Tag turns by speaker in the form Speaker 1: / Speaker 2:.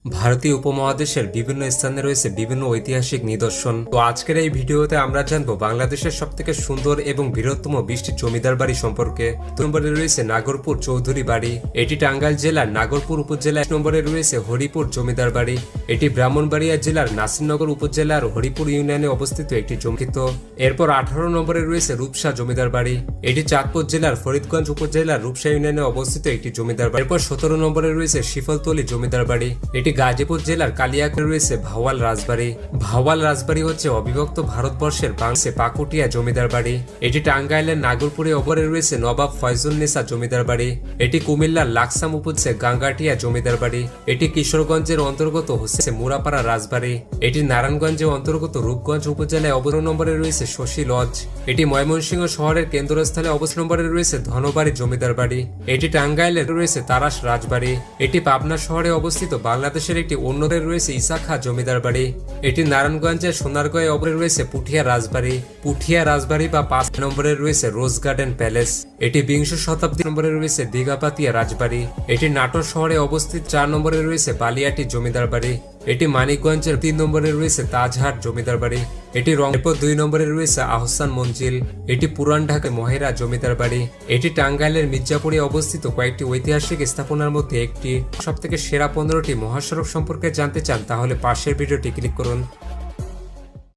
Speaker 1: ভারতীয় উপমহাদেশের বিভিন্ন স্থানে রয়েছে বিভিন্ন ঐতিহাসিক নিদর্শন। তো আজকের এই ভিডিওতে আমরা জানবো বাংলাদেশের সবথেকে সুন্দর এবং বৃহত্তম 20টি জমিদার বাড়ি সম্পর্কে। 2 নম্বরে রয়েছে নাগরপুর চৌধুরী বাড়ি, এটি টাঙ্গাইল জেলার নাগরপুর উপজেলা। 1 নম্বরে রয়েছে হরিপুর জমিদার বাড়ি, এটি ব্রাহ্মণবাড়িয়া জেলার নাসিরনগর উপজেলার হরিপুর ইউনিয়নে অবস্থিত একটি জমিত। এরপর 18 নম্বরে রয়েছে রূপসা জমিদার বাড়ি, এটি চাঁদপুর জেলার ফরিদগঞ্জ উপজেলার রূপসা ইউনিয়নে অবস্থিত একটি জমিদার বাড়ি। এরপর 17 নম্বরে রয়েছে শিফলতলী জমিদার বাড়ি, এটি গাজীপুর জেলার কালিয়াকৈর। রয়েছে ভাওয়াল রাজবাড়ি। ভাওয়াল রাজবাড়ি হচ্ছে অবিভক্ত ভারতবর্ষের বাংলাদেশে পাকুটিয়া জমিদার বাড়ি, এটি টাঙ্গাইলের নাগরপুরে। অপরে রয়েছে নবাব ফয়জুন্নেসা জমিদার বাড়ি, এটি কুমিল্লার লাকসাম উপজেলার গাঙ্গাটিয়া জমিদার বাড়ি, এটি কিশোরগঞ্জের অন্তর্গত হচ্ছে মুরাপাড়া রাজবাড়ি, এটি নারায়ণগঞ্জের অন্তর্গত রূপগঞ্জ উপজেলায়। 11 নম্বরে রয়েছে শশী লজ, এটি ময়মনসিংহ শহরের কেন্দ্রস্থলে। 12 নম্বরে রয়েছে ধনবাড়ি জমিদার বাড়ি, এটি টাঙ্গাইলের। রয়েছে তারাস রাজবাড়ি, এটি পাবনা শহরে অবস্থিত বাংলাদেশের একটি। অন্যরে রয়েছে ইসাখা জমিদার বাড়ি, এটি নারায়ণগঞ্জের সোনারগাঁয়ে। অপরে রয়েছে পুঠিয়া রাজবাড়ি। পুঠিয়া রাজবাড়ি বা 5 নম্বরে রয়েছে রোজ গার্ডেন প্যালেস, এটি 20 শতাব্দী। নম্বরে রয়েছে দিঘাপাতিয়া রাজবাড়ি, এটি নাটোর শহরে অবস্থিত। 4 নম্বরে রয়েছে বালিয়াটি জমিদার বাড়ি, এটি মানিকগঞ্জের। 3 নম্বরে রয়েছে তাজহাট জমিদার বাড়ি, এটি রংপুর। 2 নম্বরে রয়েছে আহসান মঞ্জিল, এটি পুরান ঢাকায় মহেরা জমিদার বাড়ি, এটি টাঙ্গাইলের মির্জাপুরে অবস্থিত কয়েকটি ঐতিহাসিক স্থাপনার মধ্যে একটি। সবথেকে সেরা 15টি মহাসড়ক সম্পর্কে জানতে চান তাহলে পাশের ভিডিওটি ক্লিক করুন।